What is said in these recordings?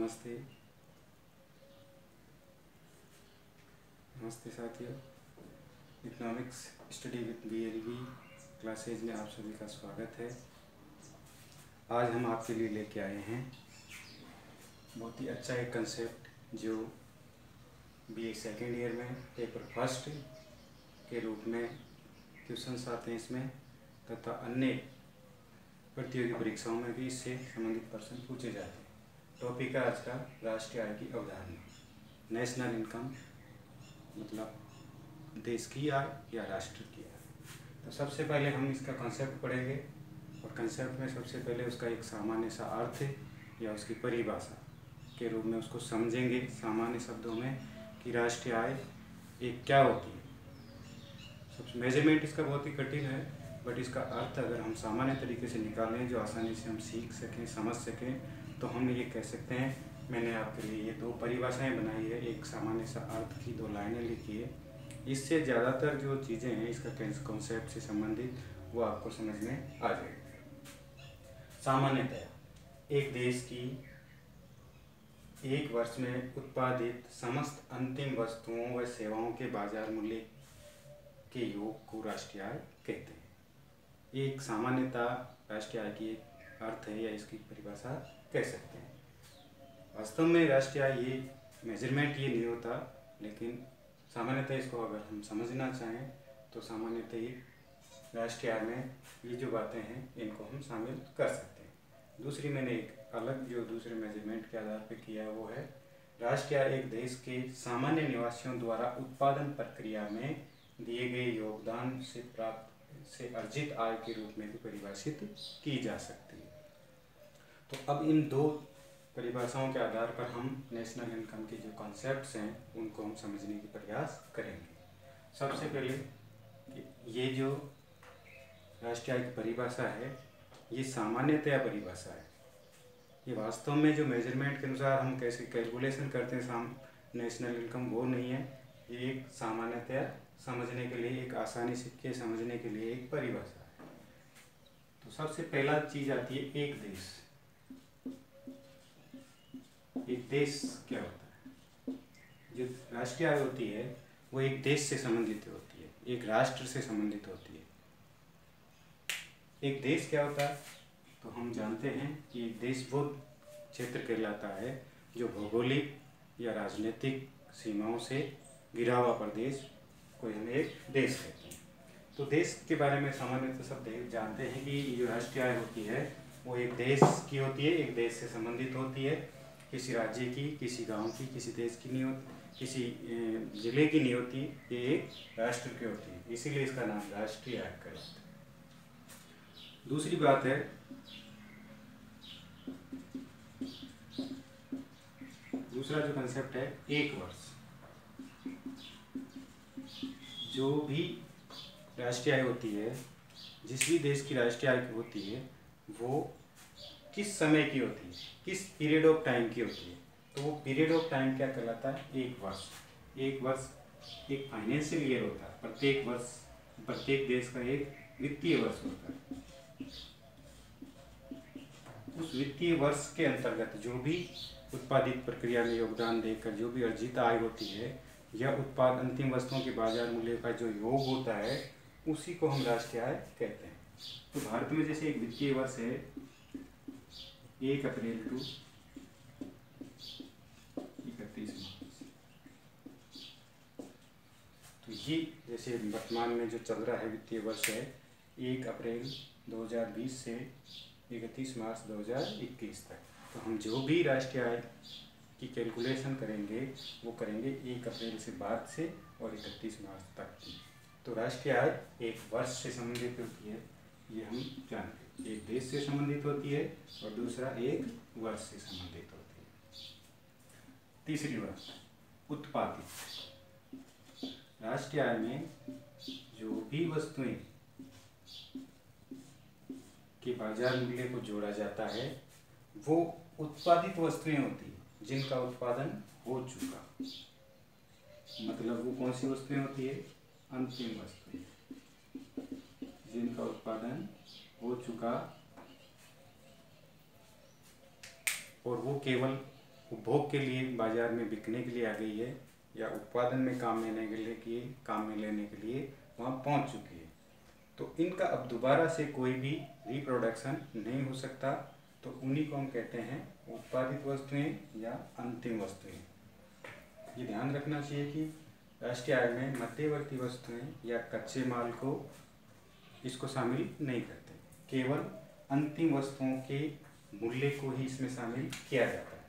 नमस्ते। नमस्ते साथियों, economics study with BLV classes में आप सभी का स्वागत है। आज हम आपके लिए लेके आए हैं बहुत ही अच्छा एक कंसेप्ट जो BA सेकेंड ईयर में पेपर फर्स्ट के रूप में क्वेश्चंस आते हैं इसमें, तथा अन्य प्रतियोगी परीक्षाओं में भी इससे संबंधित प्रश्न पूछे जाते हैं। टॉपिक है आज का राष्ट्रीय आय की अवधारणा। नेशनल इनकम मतलब देश की आय या राष्ट्र की आय। तो सबसे पहले हम इसका कंसेप्ट पढ़ेंगे और कंसेप्ट में सबसे पहले उसका एक सामान्य सा अर्थ या उसकी परिभाषा के रूप में उसको समझेंगे सामान्य शब्दों में कि राष्ट्रीय आय एक क्या होती है। सबसे मेजरमेंट इसका बहुत ही कठिन है, बट इसका अर्थ अगर हम सामान्य तरीके से निकालें जो आसानी से हम सीख सकें, समझ सकें, तो हम ये कह सकते हैं। मैंने आपके लिए ये दो परिभाषाएं बनाई है, एक सामान्य सा अर्थ की 2 लाइनें लिखी है। इससे ज़्यादातर जो चीज़ें हैं इसका कॉन्सेप्ट से संबंधित वो आपको समझ में आ जाएगी। सामान्यतः एक देश की एक वर्ष में उत्पादित समस्त अंतिम वस्तुओं व सेवाओं के बाजार मूल्य के योग को राष्ट्रीय आय कहते हैं। एक सामान्यता राष्ट्रीय आय की एक अर्थ है या इसकी परिभाषा कह सकते हैं। वास्तव में राष्ट्रीय आय ये मेजरमेंट ये नहीं होता, लेकिन सामान्यतः इसको अगर हम समझना चाहें तो सामान्यतः ही राष्ट्रीय आय में ये जो बातें हैं इनको हम शामिल कर सकते हैं। दूसरी मैंने एक अलग जो दूसरे मेजरमेंट के आधार पर किया है वो है राष्ट्रीय आय एक देश के सामान्य निवासियों द्वारा उत्पादन प्रक्रिया में दिए गए योगदान से अर्जित आय के रूप में भी परिभाषित की जा सकती है। तो अब इन दो परिभाषाओं के आधार पर हम नेशनल इनकम के जो कॉन्सेप्ट्स हैं उनको हम समझने की प्रयास करेंगे। सबसे पहले ये जो राष्ट्रीय आय की परिभाषा है ये सामान्यतया परिभाषा है। ये वास्तव में जो मेजरमेंट के अनुसार हम कैसे कैलकुलेशन करते हैं नेशनल इनकम वो नहीं है। ये एक सामान्यतया समझने के लिए, एक आसानी से समझने के लिए एक परिभाषा है। तो सबसे पहला चीज आती है एक देश। एक देश क्या होता है? जो राष्ट्रीय आय होती है वो एक देश से संबंधित होती है, एक राष्ट्र से संबंधित होती है। एक देश क्या होता है तो हम जानते हैं कि एक देश वो क्षेत्र कहलाता है जो भौगोलिक या राजनीतिक सीमाओं से घिरा हुआ प्रदेश को हम एक देश कहते हैं। तो देश के बारे में सामान्यतः सब जानते हैं कि जो राष्ट्रीय आय होती है वो एक देश की होती है, एक देश से संबंधित होती है। किसी राज्य की, किसी गांव की, किसी देश की नहीं होती, किसी जिले की नहीं होती, ये एक राष्ट्र की होती है। इसीलिए इसका नाम राष्ट्रीय आय कहलाता है। दूसरी बात है दूसरा जो कंसेप्ट है एक वर्ष। जो भी राष्ट्रीय आय होती है, जिस भी देश की राष्ट्रीय आय होती है वो किस समय की होती है, किस पीरियड ऑफ टाइम की होती है। तो वो पीरियड ऑफ टाइम क्या कहलाता है? एक वर्ष। एक वर्ष एक फाइनेंशियल ईयर होता है। प्रत्येक वर्ष, प्रत्येक देश का एक वित्तीय वर्ष होता है। उस वित्तीय वर्ष के अंतर्गत जो भी उत्पादित प्रक्रिया में योगदान देकर जो भी अर्जित आय होती है या उत्पाद अंतिम वस्तुओं के बाजार मूल्य का जो योग होता है उसी को हम राष्ट्रीय आय कहते हैं। तो भारत में जैसे एक वित्तीय वर्ष है 1 अप्रैल टू 31 मार्च, तो ये जैसे वर्तमान में जो चल रहा है वित्तीय वर्ष है 1 अप्रैल 2020 से 31 मार्च 2021 तक। तो हम जो भी राष्ट्रीय आय की कैलकुलेशन करेंगे वो करेंगे 1 अप्रैल से बाद से और 31 मार्च तक की। तो राष्ट्रीय आय एक वर्ष से संबंधित होती है, ये हम जानते हैं। एक देश से संबंधित होती है और दूसरा एक वर्ष से संबंधित होती है। तीसरी बात उत्पादित। राष्ट्रीय आय में जो भी वस्तुएं के बाजार मूल्य को जोड़ा जाता है वो उत्पादित वस्तुएं होती है जिनका उत्पादन हो चुका। मतलब वो कौन सी वस्तुएं होती है? अंतिम वस्तुएं जिनका उत्पादन हो चुका और वो केवल उपभोग के लिए बाजार में बिकने के लिए आ गई है या उत्पादन में काम में लेने के लिए वहाँ पहुँच चुकी है। तो इनका अब दोबारा से कोई भी रिप्रोडक्शन नहीं हो सकता। तो उन्हीं को हम कहते हैं उत्पादित वस्तुएं या अंतिम वस्तुएं। ये ध्यान रखना चाहिए कि राष्ट्रीय आय में मध्यवर्ती वस्तुएं या कच्चे माल को इसको शामिल नहीं करते, केवल अंतिम वस्तुओं के मूल्य को ही इसमें शामिल किया जाता है।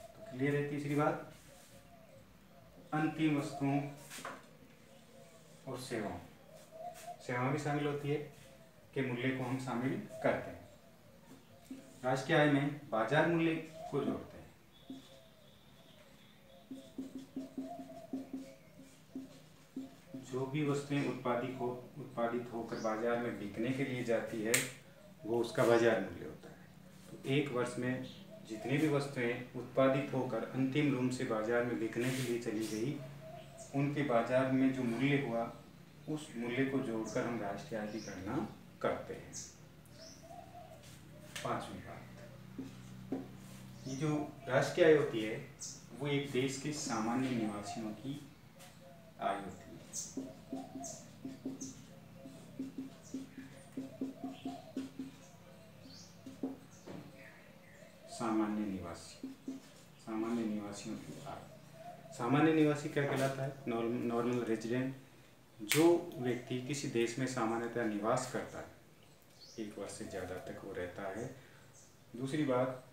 तो क्लियर है तीसरी बात। अंतिम वस्तुओं और सेवाएं भी शामिल होती है के मूल्य को हम शामिल करते हैं। राष्ट्रीय आय में बाजार मूल्य को जोड़ते हैं। जो भी वस्तुएं उत्पादित होकर बाजार में बिकने के लिए जाती है वो उसका बाजार मूल्य होता है। तो एक वर्ष में जितनी भी वस्तुएं उत्पादित होकर अंतिम रूप से बाजार में बिकने के लिए चली गई, उनके बाजार में जो मूल्य हुआ उस मूल्य को जोड़कर हम राष्ट्रीय आय की गणना करते हैं। पांचवी बात, ये जो राष्ट्रीय आय होती है वो एक देश के सामान्य निवासियों की आय होती है। सामान्य निवासियों की आय। सामान्य निवासी क्या कहलाता है? नॉर्मल रेजिडेंट, जो व्यक्ति किसी देश में सामान्यतः निवास करता है, एक वर्ष से ज़्यादा तक वो रहता है। दूसरी बात,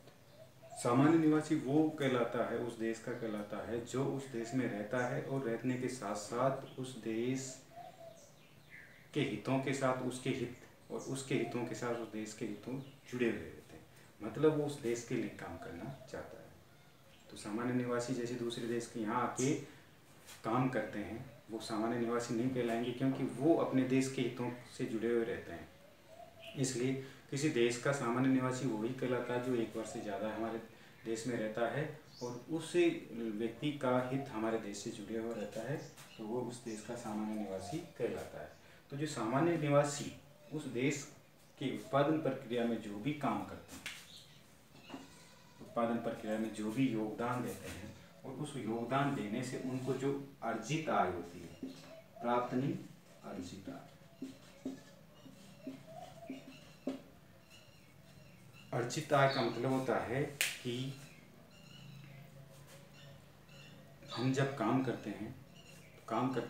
सामान्य निवासी वो कहलाता है, उस देश का कहलाता है जो उस देश में रहता है और रहने के साथ साथ उस देश के हितों के साथ उसके हित और उसके हितों के साथ उस देश के हितों जुड़े हुए रहते हैं, मतलब वो उस देश के लिए काम करना चाहता है। तो सामान्य निवासी जैसे दूसरे देश के यहाँ आके काम करते हैं, वो सामान्य निवासी नहीं कहलाएंगे, क्योंकि वो अपने देश के हितों से जुड़े हुए रहते हैं। इसलिए किसी देश का सामान्य निवासी वही कहलाता है जो एक वर्ष से ज़्यादा हमारे देश में रहता है और उस व्यक्ति का हित हमारे देश से जुड़े हुआ रहता है, तो वो उस देश का सामान्य निवासी कहलाता है। तो जो सामान्य निवासी उस देश की उत्पादन प्रक्रिया में जो भी काम करते हैं, उत्पादन प्रक्रिया में जो भी योगदान देते हैं, और उस योगदान देने से उनको जो अर्जित आय होती है, प्राप्त नहीं अर्जित आय। अर्जित आय का मतलब होता है कि हम जब काम करते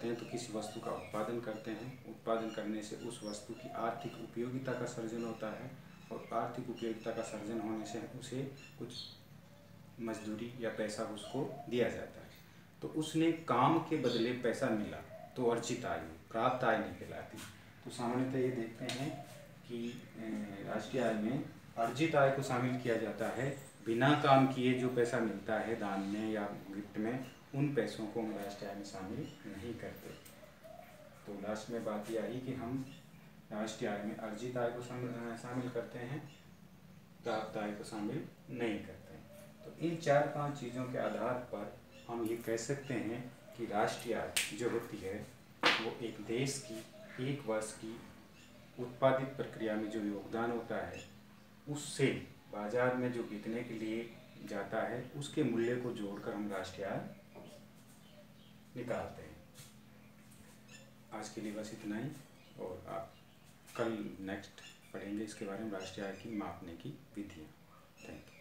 हैं तो किसी वस्तु का उत्पादन करते हैं। उत्पादन करने से उस वस्तु की आर्थिक उपयोगिता का सर्जन होता है और आर्थिक उपयोगिता का सर्जन होने से उसे कुछ मजदूरी या पैसा उसको दिया जाता है। तो उसने काम के बदले पैसा मिला तो अर्जित आय, प्राप्त आय नहीं कहलाती। तो सामान्यतः ये देखते हैं कि राष्ट्रीय आय में अर्जित आय को शामिल किया जाता है। बिना काम किए जो पैसा मिलता है दान में या गिफ्ट में, उन पैसों को हम राष्ट्रीय आय में शामिल नहीं करते। तो लास्ट में बात यह आई कि हम राष्ट्रीय आय में अर्जित आय को शामिल करते हैं, प्राप्त आय को शामिल नहीं करते। तो इन 4-5 चीज़ों के आधार पर हम ये कह सकते हैं कि राष्ट्रीय आय जो होती है वो एक देश की एक वर्ष की उत्पादित प्रक्रिया में जो योगदान होता है, उससे बाजार में जो बिकने के लिए जाता है उसके मूल्य को जोड़कर हम राष्ट्रीय आय निकालते हैं। आज के लिए बस इतना ही, और आप कल नेक्स्ट पढ़ेंगे इसके बारे में, राष्ट्रीय आय की मापने की विधियाँ। Thank you.